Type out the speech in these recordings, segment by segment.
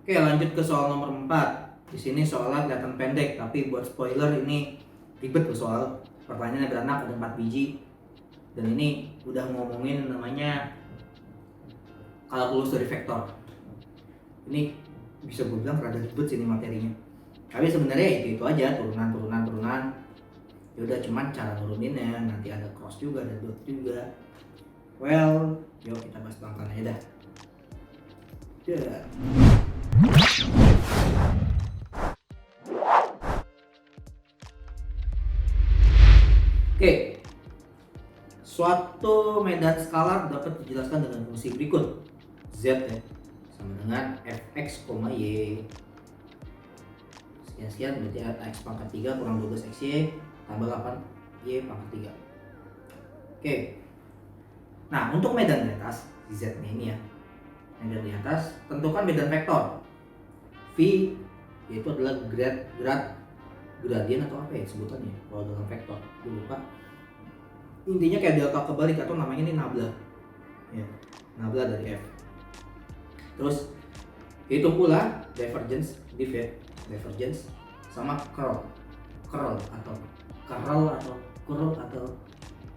Oke, lanjut ke soal nomor 4. Di sini soalnya kelihatan pendek, tapi buat spoiler ini ribet tuh soal. Pertanyaannya beranak ada 4 biji. Dan ini udah ngomongin namanya kalkulus dari vektor. Ini bisa gue bilang rada ribet sih ini materinya. Tapi sebenarnya itu aja, turunan. Ya udah, cuman cara nuruninnya nanti ada cross juga, ada dot juga. Well, yuk kita bahas pelan-pelan aja dah. Yeah. Oke, suatu medan skalar dapat dijelaskan dengan fungsi berikut. Z ya, sama dengan fx, y. Sekian berarti x pangkat 3 kurang 12xy tambah 8y pangkat 3. Oke. Nah, untuk medan di atas, Z ini ya. Medan di atas, tentukan medan vektor. V yaitu adalah gradien atau apa ya sebutannya kalau dalam vektor, gue lupa. Intinya kayak delta kebalik atau namanya ini nabla ya, nabla dari F. Terus hitung pula divergence sama curl atau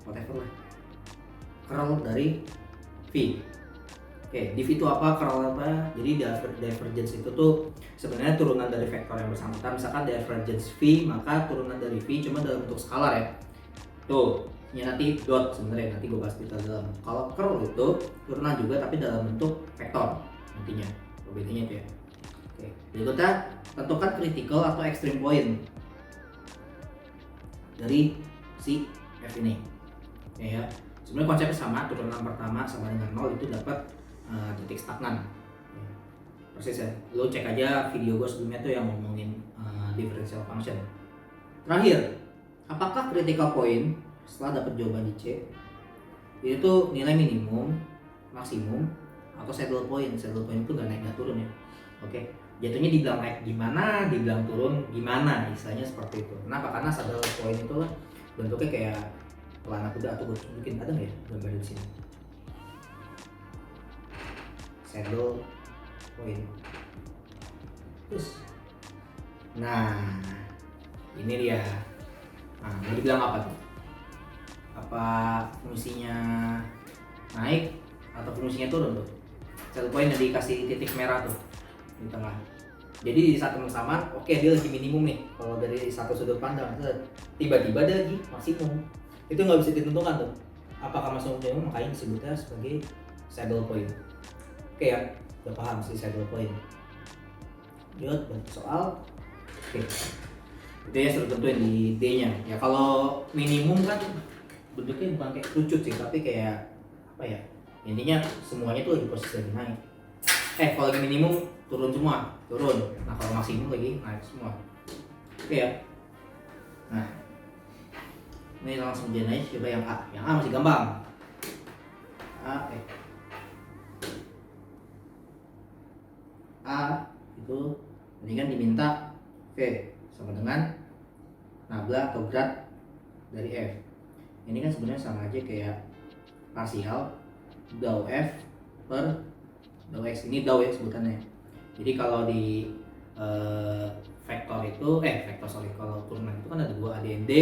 whatever lah, curl dari V. Oke, div itu apa, curl apa? Jadi divergence itu tuh sebenarnya turunan dari vektor yang bersangkutan. Misalkan divergence V, maka turunan dari V cuma dalam bentuk skalar ya. Tuh, ya nanti dot sebenarnya nanti gue bahas detail dalam. Kalau curl itu turunan juga tapi dalam bentuk vektor nantinya. Bedanya itu ya. Oke, berikutnya tentukan critical atau extreme point dari si F ini. Ya, sebenarnya konsepnya sama, turunan pertama sama dengan 0 itu dapat titik stagnan. Persis ya, lo cek aja video gue sebelumnya tuh yang ngomongin differential function. Terakhir, apakah critical point setelah dapat jawaban di C itu nilai minimum, maksimum, atau saddle point? Saddle point itu gak naik gak turun ya. Oke, jatuhnya dibilang naik gimana, dibilang turun gimana, istilahnya seperti itu. Kenapa? Karena saddle point itu bentuknya kayak pelana kuda, atau gue tunjukin, ada nggak ya gambar di sini? Saddle point. Terus, nah ini dia. Nah, mau dibilang apa tuh? Apa fungsinya naik atau fungsinya turun tuh? Saddle point yang dikasih titik merah tuh di tengah. Jadi di saat yang sama, oke dia lagi minimum nih. Kalau dari satu sudut pandang, tiba-tiba dia lagi maksimum. Itu nggak bisa ditentukan tuh. Apakah masuk minimum, makanya disebutnya sebagai saddle point. Oke ya, udah paham sih saddle point. Yuk, soal. Oke. Itu ya sudah tentuin di D-nya. Ya kalau minimum kan bentuknya bukan kayak kerucut sih, tapi kayak apa ya? Intinya semuanya tuh lagi posisi lagi naik. Kalau lagi minimum turun semua, turun. Nah kalau maksimum lagi naik semua. Oke ya. Nah, ini langsung aja naik. Coba yang A. Yang A masih gampang. A itu ini kan diminta V sama dengan nabla atau grad dari F. Ini kan sebenarnya sama aja kayak parsial dou F per dou X. Ini dou ya sebutannya. Jadi kalau di vektor itu kalau turunan itu kan ada dua, A, D, D.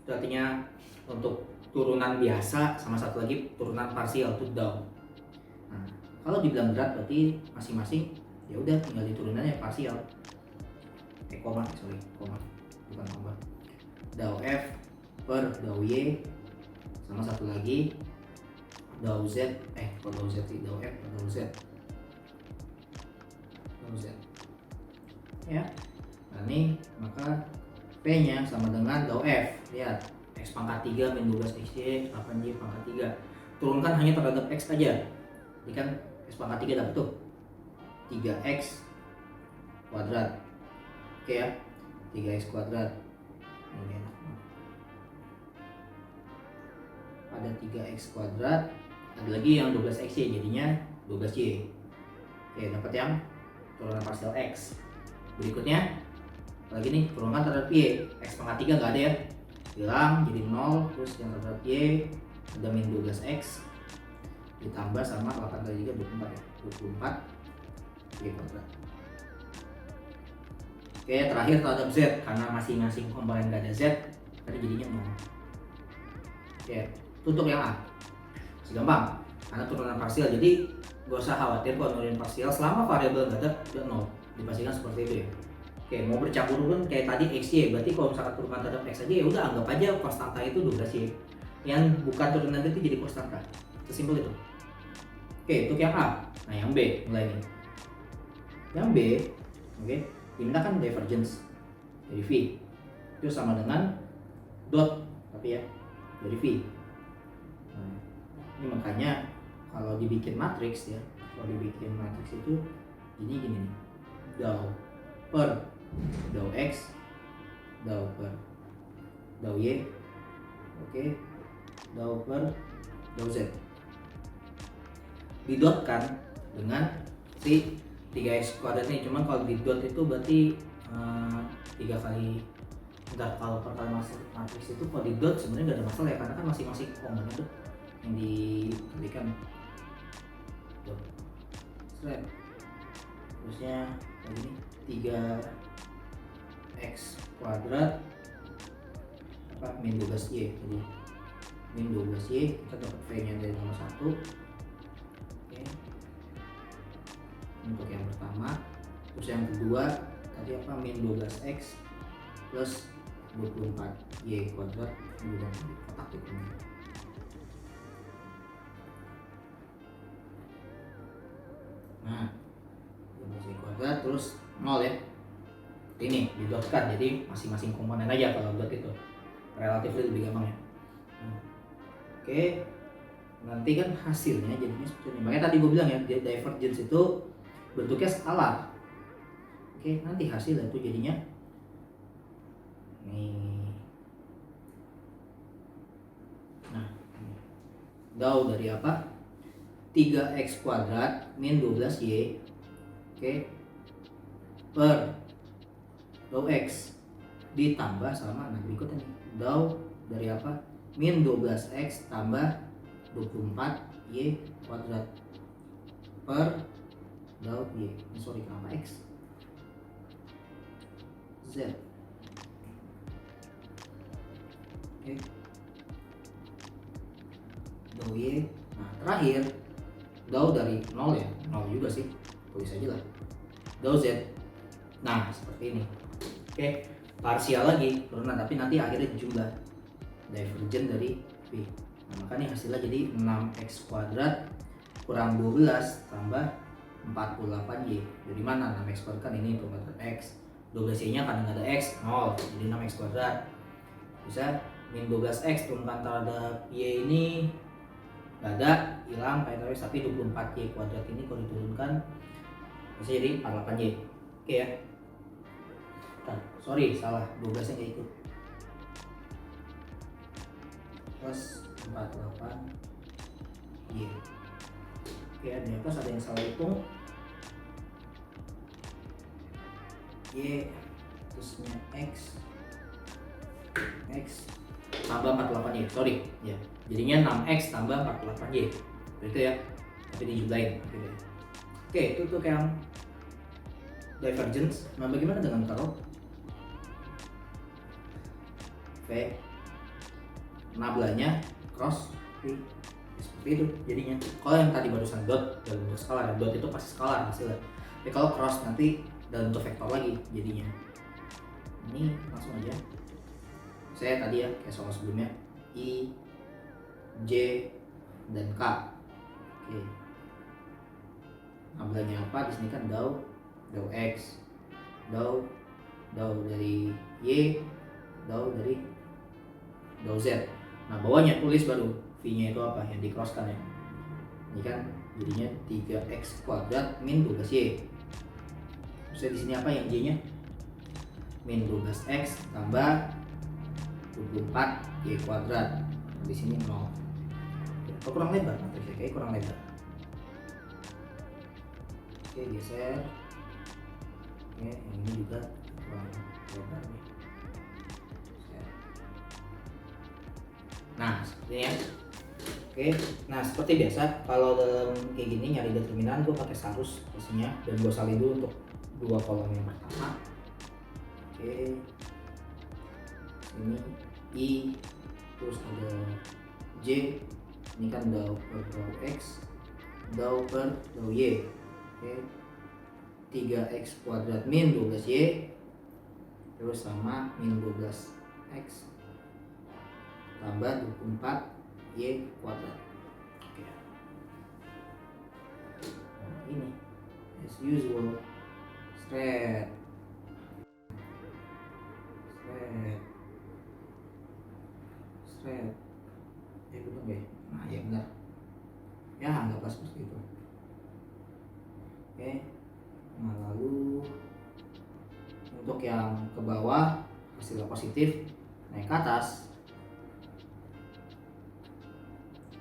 Itu artinya untuk turunan biasa sama satu lagi turunan parsial itu dou. Nah, kalau dibilang grad berarti masing-masing ya udah tinggal di turunannya parsial. Koma bukan koma. Dou F per dou Y sama satu lagi dou Z, dou Z sih, dou F per dou Z. Ya. Nah ini maka P nya sama dengan dou F. Lihat, X pangkat 3 min 12xy 8y pangkat 3. Turunkan hanya terhadap X aja. Jadi kan X pangkat 3 dapat tuh 3x kuadrat. Oke ya, 3x kuadrat. Ini enak. Ada 3x kuadrat, ada lagi yang 12xy jadinya 12y. Oke, dapat yang turunan parsial X. Berikutnya lagi nih turunan terhadap Y. X pangkat 3 nggak ada ya, hilang jadi 0. Terus yang terhadap Y ada min 12x ditambah sama 8 kali 3 24 ya, 24 Y kuadrat. Oke, terakhir terhadap Z, karena masing-masing komponen gak ada Z, tadi jadinya 0. Oke, tutup yang A. Segampang, karena turunan parsial, jadi gak usah khawatir kalau nurunin parsial selama variabel gak ada, udah 0. Dipastikan seperti itu ya. Oke, mau bercampur pun kayak tadi XY, berarti kalau misalkan turunan terhadap X aja ya udah anggap aja konstanta itu 12Y. Yang bukan turunan itu jadi konstanta. Sesimpel itu. Oke, untuk yang A. Nah, yang B mulai nih. Yang B, oke, dimintakan divergence dari V. Itu sama dengan dot, tapi ya dari V. Nah, ini makanya kalau dibikin matriks ya, kalau dibikin matriks itu gini nih. Dou per dou X, dou per dou Y, oke, dou per dou Z. Didotkan dengan si 3x kuadrat ini, cuman kalau di dot itu berarti 3 kali, enggak, kalau per kali matriks itu kalau di dot sebenarnya nggak ada masalah ya, karena kan masing-masing komponen itu yang diberikan dot seret, terusnya ini 3x kuadrat apa min 12y, jadi min 12y kita dapat v nya dari nomor 1. Untuk yang pertama, terus yang kedua tadi apa, min 12x plus 24y kuadrat, kemudian kotak itu. Nah, 12y kuadrat terus 0 ya. Ini didotkan, jadi masing-masing komponen aja kalau dot itu relatif lebih gampang ya. Oke, nanti kan hasilnya jadinya seperti ini. Makanya tadi gue bilang ya, divergence itu bentuknya skalar. Oke, nanti hasilnya itu jadinya nih. Nah, dou dari apa? 3x kuadrat min 12y, oke, per dou x ditambah sama, nah berikutnya nih, dou dari apa? Min 12x tambah 24y kuadrat per dou y, sorry kenapa x, z, oke, dou y. Nah terakhir dou dari 0 ya, 0 juga sih, tulis aja lah, dou z. Nah seperti ini. Oke, parsial lagi turunan, tapi nanti akhirnya dijumlah divergen dari V. Nah makanya hasilnya jadi 6x kuadrat kurang 12 tambah 48y. Dari mana 6x kuadrat, kan ini kuadrat x, 12y nya karena nggak ada x 0, jadi 6x kuadrat. Bisa min 12x turunkan terhadap y ini nggak ada, hilang kayak tadi, tapi 24y kuadrat ini kalau diturunkan bisa jadi 48y. Oke ya. Nah, sorry salah, 12 nya nggak ikut, plus 48y. Oke, ada yang plus, ada yang salah hitung. Y terusnya x tambah 48y, sorry ya, jadinya 6x tambah 48y itu ya, tapi dijumlahin. Oke, itu tuh yang divergence. Nah bagaimana dengan kalau V nabelanya cross V, seperti itu jadinya. Kalau yang tadi barusan dot dalam bentuk skalar, dot itu pasti skalar hasilnya, tapi kalau cross nanti dalam bentuk vektor lagi jadinya. Ini langsung aja saya tadi ya kayak soal sebelumnya, I, J, dan K. Oke, nabelanya apa di sini kan dou x, dou dari y, dou dari dou z. Nah bawahnya tulis baru v-nya itu apa yang di crosskan ya. Ini kan jadinya 3x kuadrat min 12y. Terus di sini apa yang y-nya? Min 12x tambah 24y kuadrat. Di sini 0. Oh, kurang lebar matriksnya, kayak kurang lebar. Oke, geser. Oke, yang ini juga kurang lebar nih. Nah, seperti ini ya. Oke, nah seperti biasa kalau dalam kayak gini nyari determinan gue pakai sarus pastinya, dan gue salin dulu untuk dua kolom yang pertama. Oke, ini I, terus ada J, ini kan dau per dau X, dau per dau Y. Oke, 3X kuadrat min 12Y terus sama min 12X tambah 24Y kuadrat. Oke, nah, ini as usual straight betul ya? Nah ya benar ya, anggaplah seperti itu. Oke, nah lalu untuk yang ke bawah hasilnya positif naik ke atas,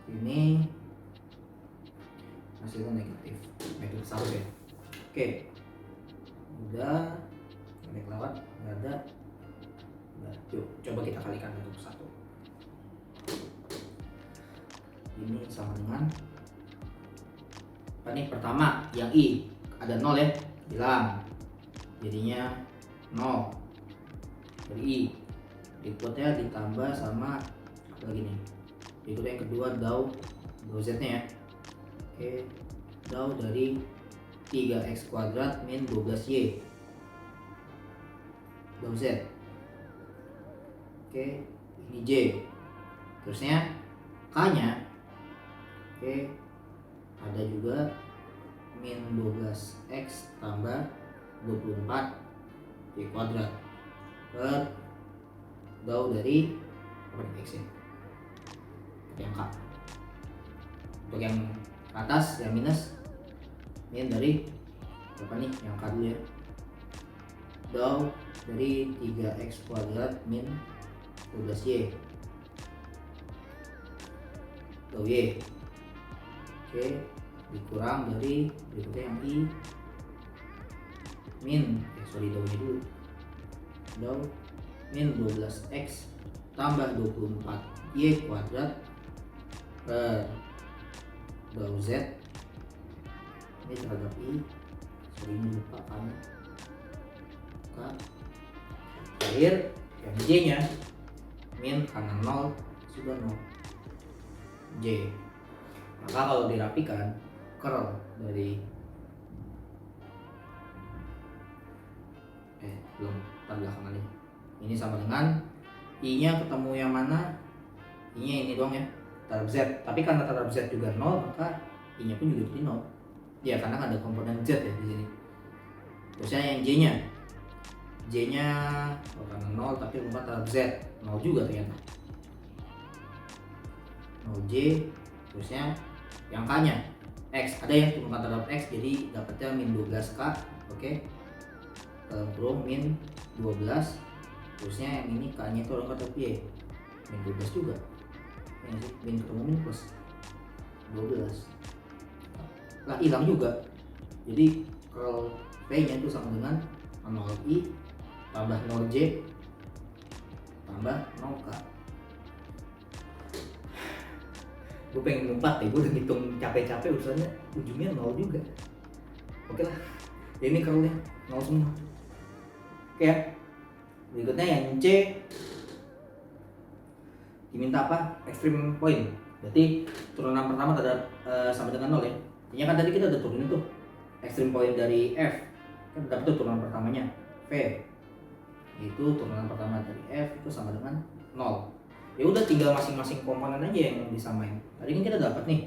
ini hasilnya negatif satu ya. Oke, udah naik lewat nggak ada. Nah, yuk coba kita kalikan satu persatu. Ini sama dengan apa nih? Pertama yang I ada 0 ya, hilang, jadinya 0 dari I. Berikutnya ditambah sama apa lagi nih? Berikutnya yang kedua dau Z nya ya. Oke, dau dari 3X kuadrat min 12Y dau Z. Oke, ini J, terusnya K nya. Oke, ada juga min 12X tambah 24Y kuadrat per dau dari apa nih X ya, yang K. Untuk yang ke atas yang minus, min dari apa nih yang K dulu ya, dau dari 3X kuadrat min 12Y dau Y. Oke, dikurang dari berikutnya yang I min daunya dulu, dau min 12X tambah 24Y kuadrat per dau Z ini terhadap I, ini lupa kan K. Terakhir yang J nya, min karena 0 sudah 0 J. Maka kalau dirapikan curl dari belum belakangan ini sama dengan I nya ketemu yang mana, I nya ini doang ya, terhadap Z. Tapi karena terhadap Z juga 0, maka I nya pun juga jadi 0 ya, karena ada komponen Z ya di sini. Terusnya yang J nya, J nya karena 0 tapi rumah terhadap Z 0 juga ternyata, 0 J. Terusnya yang K nya X, ada ya cuma terhadap X, jadi dapatnya min 12K. Oke, kurung min 12. Terusnya yang ini K nya itu orang kata Y, min 12 juga ya sih, min ketemu min plus 12 lah, hilang juga. Jadi kalau P nya itu sama dengan 0I tambah 0J tambah 0K. Gue pengen ngumpat gue udah ngitung capek-capek, urusannya ujungnya 0 juga. Oke lah, ini curlnya 0 semua. Oke ya, berikutnya yang C diminta apa? Extreme point. Berarti turunan pertama terhadap sama dengan 0 ya. Artinya kan tadi kita udah turunin tuh extreme point dari F, kan dapat tuh turunan pertamanya V, itu turunan pertama dari F itu sama dengan 0. Ya udah tinggal masing-masing komponen aja yang disamain. Tadi kan kita dapat nih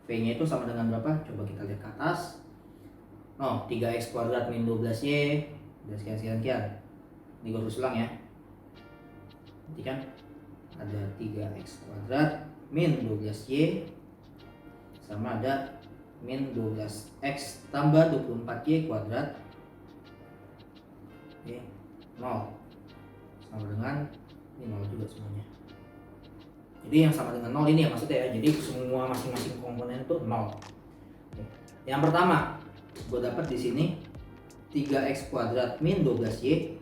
V nya itu sama dengan berapa? Coba kita lihat ke atas. 3X kuadrat min 12Y dan sekian. Ini gue terus ulang ya. Nanti kan ada 3X kuadrat min 12Y sama ada min 12X tambah 24Y kuadrat. Oke, 0 sama dengan ini 0 juga semuanya. Jadi yang sama dengan 0 ini ya maksudnya ya. Jadi semua masing-masing komponen itu 0. Oke. Yang pertama, gue dapat di sini 3X kuadrat min 12Y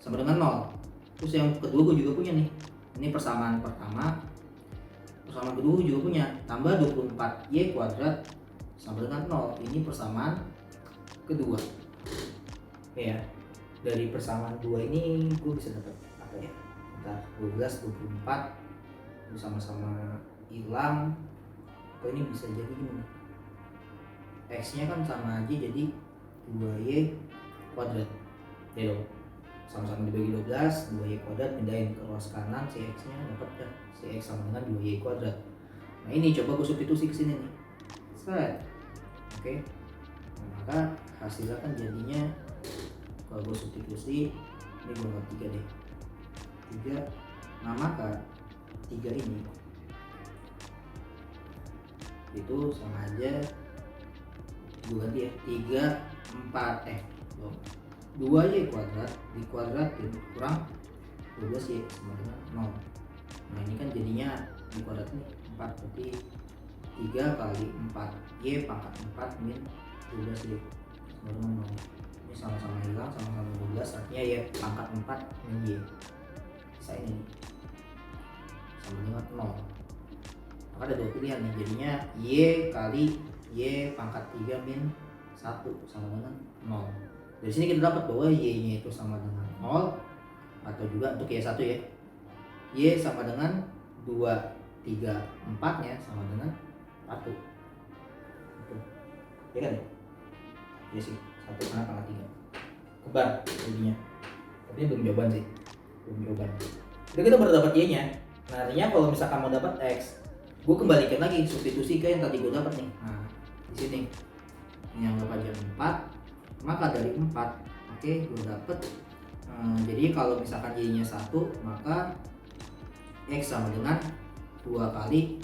sama dengan 0. Terus yang kedua gue juga punya nih. Ini persamaan pertama. Persamaan kedua gue juga punya, tambah 24Y kuadrat sama dengan 0. Ini persamaan kedua. Oke ya. dari persamaan dua ini gue bisa dapat apa ya, entah 12, 24 itu sama-sama hilang, atau ini bisa jadi gini, x nya kan sama aja jadi 2y kuadrat ya dong, sama-sama dibagi 12, 2y kuadrat pindahin ke ruas kanan, si x nya dapat dah si x sama dengan 2y kuadrat. Nah ini coba gue substitusi ke sini nih, set, oke. Nah, maka hasilnya kan jadinya kalau gue substitusi ini gue buat 3 deh, 3. Nah maka 3 ini itu sama aja, gue ganti ya, 3, 4 2y kuadrat dikuadratin kurang 12y sama dengan 0. Nah ini kan jadinya dikuadratin 4, berarti 3 kali 4y pangkat 4 min 12y sama dengan 0. Ini sama-sama hilang, sama-sama 12, artinya y pangkat 4 min y, bisa ini sama dengan 0. Maka ada dua pilihan nih, jadinya y kali y pangkat 3 min 1 sama dengan 0. Dari sini kita dapat bahwa y nya itu sama dengan 0, atau juga untuk y1 ya, y sama dengan 2, 3, 4 nya sama dengan 1 gitu. Ya kan ya sih, 1 karena pangkat 3 kebar jadinya, tapi belum jawaban sih, belum jawaban. Jadi kita baru dapat y nya. Nah artinya kalau misalkan mau dapat x, gue kembalikan lagi substitusi ke yang tadi gue dapat nih. Nah di sini ini yang anggap aja 4, maka dari 4 oke gue dapet jadi kalau misalkan y nya 1, maka x sama dengan 2 kali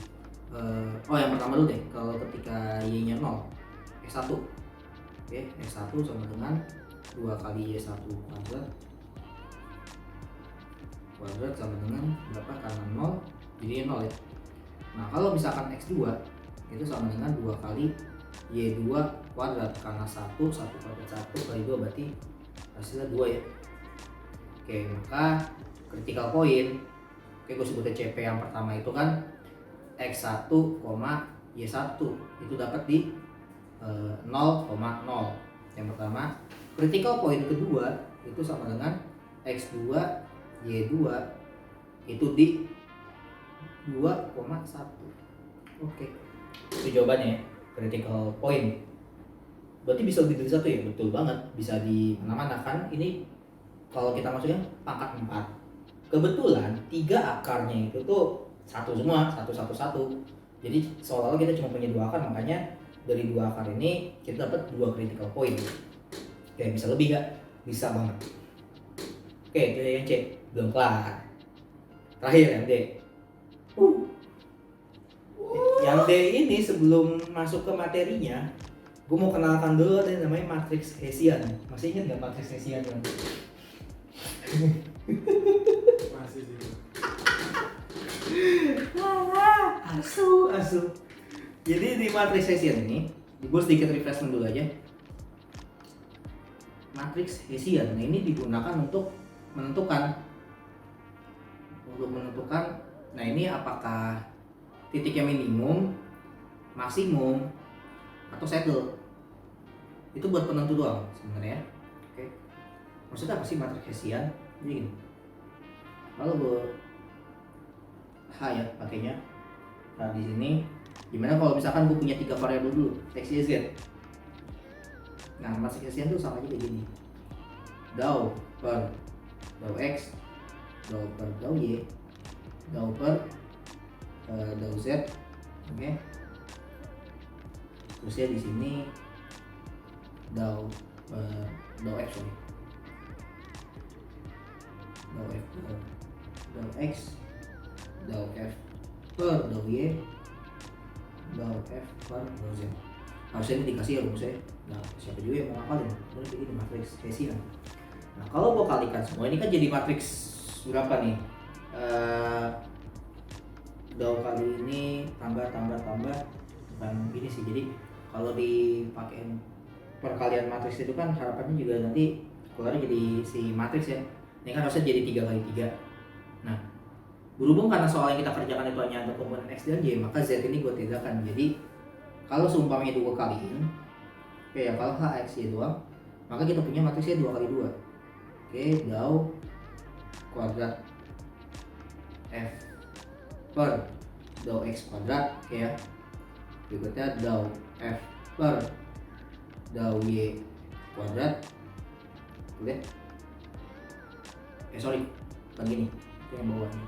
yang pertama dulu deh, kalau ketika y nya 0 x1, oke, x1 sama dengan 2 kali y1 kuadrat sama dengan berapa, karena 0 jadi 0 ya. Nah kalau misalkan x2 itu sama dengan 2 kali y2 kuadrat, karena 1 kuadrat 1 kali 2 berarti hasilnya 2 ya. Oke, maka critical point, oke gue sebutnya CP yang pertama itu kan x1, y1 itu dapat di 0,0 yang pertama. Critical point kedua itu sama dengan x2, y2 itu di 2,1. Oke, itu jawabannya ya, critical point. Berarti bisa lebih dari 1 ya? Betul banget, bisa di mana-mana kan. Ini kalau kita masuknya pangkat 4, kebetulan 3 akarnya itu tuh 1 semua, 1, 1, 1. Jadi seolah-olah kita cuma punya 2 akar, makanya dari 2 akar ini kita dapat 2 critical point. Oke, bisa lebih gak? Bisa banget. Oke, itu yang C, belum kelar. Terakhir yang D. Yang D ini sebelum masuk ke materinya, gue mau kenalkan dulu ada yang namanya matriks Hessian. Masih ingat nggak matriks Hessian kan? Masih sih. Asu. Jadi di matriks Hessian ini, gue sedikit refreshment dulu aja. Matriks Hessian, nah ini digunakan untuk menentukan, nah ini apakah titiknya minimum, maksimum, atau saddle. Itu buat penentu doang sebenarnya. Oke. Maksudnya apa sih matriks Hessian? Jadi gini. Kalau gue H ya pakainya. Nah di sini gimana kalau misalkan gue punya 3 variabel dulu, x, y, z. Nah matriks Hessian tuh sama aja kayak gini. Dou per dou x, dou per dou y, dou per dou z. Oke. Terusnya di sini dou f, sorry. Dou x, dou f per dou y, dou f per dou z. Harusnya ini dikasih ya rumusnya. Nah siapa juga yang mau ngapalin? Ini matriks Hessian. Nah kalau gue kalikan semua ini kan jadi matriks berapa nih? Dou kali ini tambah bukan gini sih. Jadi kalau dipakein perkalian matriks itu kan harapannya juga nanti keluarnya jadi si matriks ya. Ini kan harusnya jadi 3 kali 3. Nah berhubung karena soal yang kita kerjakan itu hanya untuk komponen x dan y, maka z ini gue tidakkan. Jadi kalau seumpamanya itu gue kaliin, ya kalau h x y doang, maka kita punya matriksnya 2 kali 2. Oke, dau kuadrat F per dau X kuadrat. Oke ya. Berikutnya dau F per dau Y kuadrat. Boleh? Sorry, bukan gini. Itu yang bawahnya.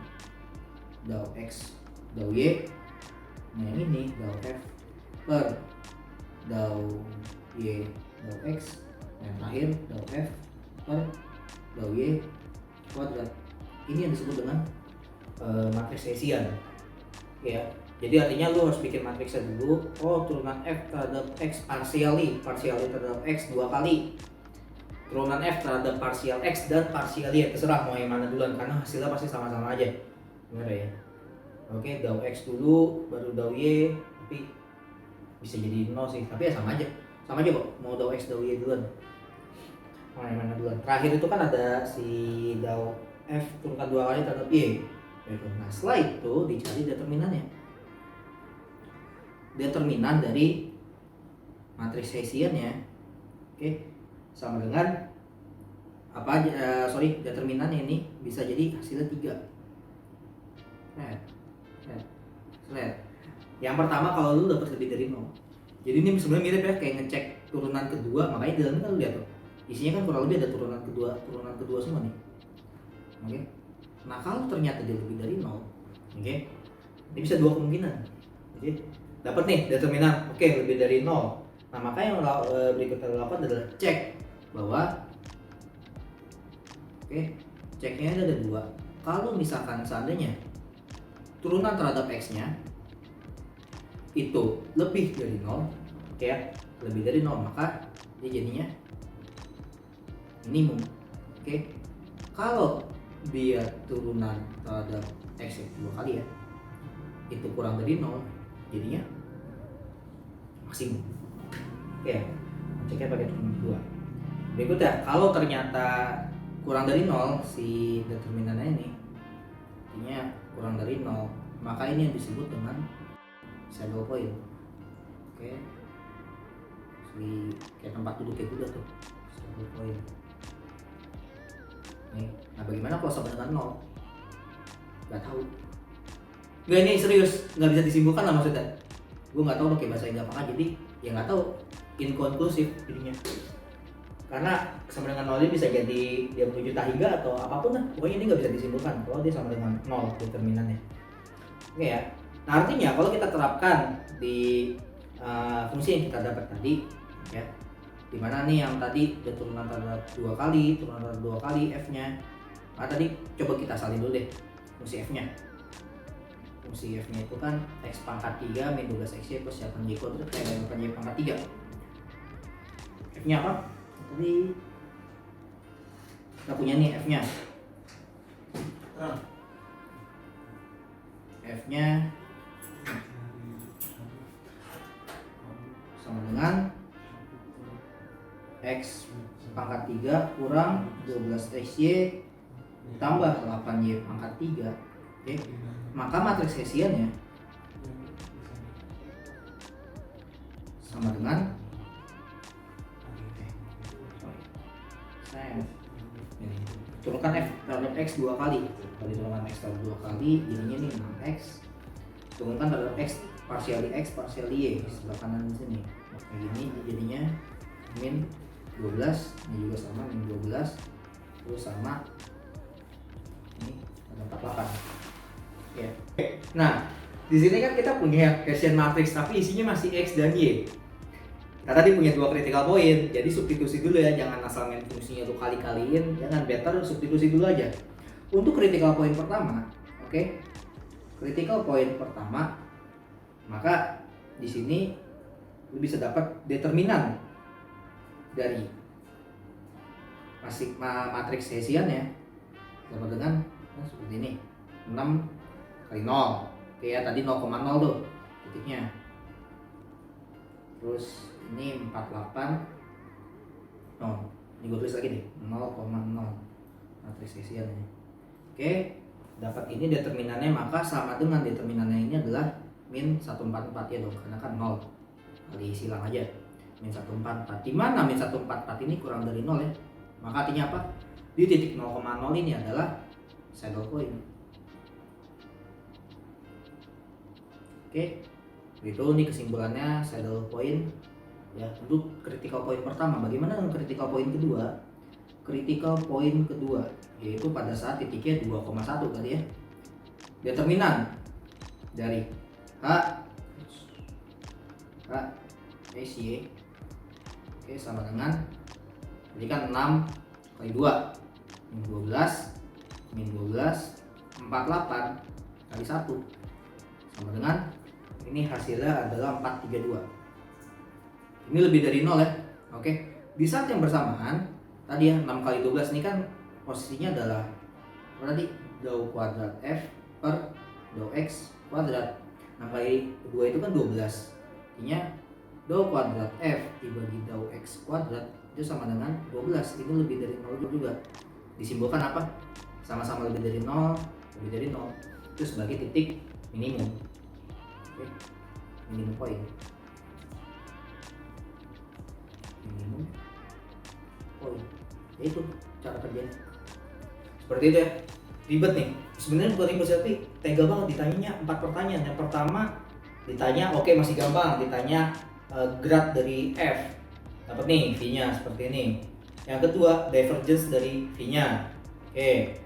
Dau X, dau Y. Nah yang ini dau F per dau Y, dau X. Nah yang terakhir dau F per dau Y kuadrat. Ini yang disebut dengan matriks Hessian. Ya, jadi artinya lu harus bikin matriksnya dulu. Oh, turunan F terhadap X partially terhadap X 2 kali. Turunan F terhadap partial X dan partial Y, terserah mau yang mana duluan karena hasilnya pasti sama-sama aja. Benar ya? Oke, dau X dulu baru dau Y, tapi bisa jadi 0 sih, tapi ya sama aja kok, mau dau X dau Y duluan mau yang mana duluan. Terakhir itu kan ada si dau F turunkan 2 kali terhadap Y. Nah setelah itu dicari determinannya. Determinan dari matriks Hessian ya. Oke, sama dengan apa aja, determinannya ini bisa jadi hasilnya 3. Yang pertama kalau lu dapat lebih dari 0. Jadi ini sebenarnya mirip ya kayak ngecek turunan kedua, makanya di dalamnya kan lu lihat tuh. Isinya kan kurang lebih ada turunan kedua semua nih. Oke. Nah, kalau ternyata dia lebih dari 0, oke. Ini bisa 2 kemungkinan. Oke. Dapat nih determinan, oke, lebih dari 0. Nah, maka yang berikutnya lakukan adalah cek bahwa ceknya ada 2. Kalau misalkan seandainya turunan terhadap X-nya itu lebih dari 0, oke ya, lebih dari 0, maka dia jadinya minimum. Oke. Kalau dia turunan terhadap X 2 kali ya, itu kurang dari 0, jadinya maksimum. Oke, ceknya pakai turunan 2. Berikutnya, kalau ternyata kurang dari 0 si determinannya ini, artinya kurang dari 0, maka ini yang disebut dengan saddle point. Oke, kayak tempat duduk kayak gitu tuh, saddle point. Nih, nah bagaimana kalau sama dengan 0? Gak tahu. Gak, ini serius, nggak bisa disimpulkan lah maksudnya. Gue nggak tahu pakai bahasa Inggris apa, jadi ya nggak tahu, inkonklusif jadinya. Karena sama dengan 0 ini bisa jadi dia menuju tahingga atau apapun lah. Pokoknya ini nggak bisa disimpulkan kalau dia sama dengan 0 determinannya. Oke ya. Nah artinya kalau kita terapkan di fungsi yang kita dapat tadi, ya, dimana nih yang tadi ada turunan terhadap 2 kali, turunan terhadap 2 kali F-nya. Nah tadi coba kita salin dulu deh fungsi F-nya. Fungsi F-nya itu kan X pangkat 3 min 12XY plus 8Y kuadrat kali 8Y pangkat 3. F-nya apa? Tadi kita punya nih F-nya. F-nya sama dengan X pangkat 3 kurang 12XY tambah 8Y pangkat 3. Oke. Maka matriks Hessian ya sama dengan turunkan F terhadap X 2 kali. Kalau turunkan X terhadap 2 kali, jadinya nih 6X. Turunkan terhadap X partially Y sebelah kanan di sini. Kayak gini jadinya min 12, ini juga sama min 12. Terus sama ini ada 48. Ya. Nah, di sini kan kita punya Hessian matrix tapi isinya masih X dan Y. Kita tadi punya 2 critical point, jadi substitusi dulu ya, jangan asal main fungsinya tuh kali-kaliin, jangan, better substitusi dulu aja. Untuk critical point pertama, oke, critical point pertama, maka di sini lu bisa dapat determinan dari matriks Hessian ya, sama dengan seperti ini, 6 kali 0, oke ya, tadi 0,0 tuh titiknya. Terus ini 48. Ini gue tulis lagi deh, 0,0 matriks Hessian ya. Oke, dapat ini determinannya, maka sama dengan determinannya ini adalah min 144 ya dong, karena kan 0 kali silang aja, min 144. Di mana min 144 ini kurang dari 0 ya, maka artinya apa? di titik 0,0 ini adalah saddle point. Oke, itu nih kesimpulannya saddle point ya untuk critical point pertama. Bagaimana dengan critical point kedua? Critical point kedua yaitu pada saat titiknya 2,1 tadi ya. Determinan dari H SY oke sama dengan jadi kan 6 kali 2 min 12 min 12 48 kali 1 sama dengan ini hasilnya adalah 432. Ini lebih dari 0 ya. Oke. Di saat yang bersamaan tadi ya 6 kali 12 ini kan posisinya adalah apa tadi? Dou kuadrat F per dou X kuadrat. 6 kali 2 itu kan 12. Artinya dou kuadrat F dibagi dou X kuadrat itu sama dengan 12. Ini lebih dari 0 juga. Disimbolkan apa? Sama-sama lebih dari 0, lebih dari 0. Itu sebagai titik minimum. Oke. Minimum poin. Minimum poin. Ya itu cara kerjanya. Seperti itu ya. Ribet nih. Sebenarnya bukan ribet tapi tega banget ditanyanya 4 pertanyaan. Yang pertama ditanya oke masih gampang, ditanya grad dari F. Dapat nih V-nya seperti ini. Yang kedua divergence dari V-nya. Oke.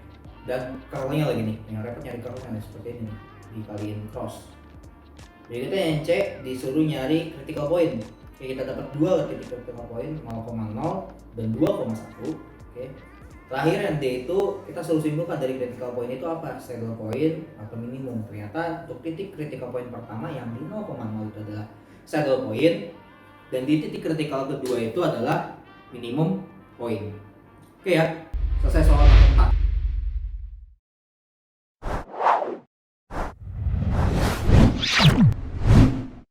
Dan curl-nya lagi nih. Yang repot nyari curl-nya seperti ini nih. Dikaliin cross. Jadi kita yang C disuruh nyari critical point. Oke, kita dapat 2 titik critical point 0,0 dan 2,1. Oke. Terakhir yang D itu kita selalu simpulkan dari critical point itu apa? Saddle point atau minimum. Ternyata untuk titik critical point pertama yang di 0,0 itu adalah saddle point dan di titik critical kedua itu adalah minimum point. Oke ya. Selesai soal 4.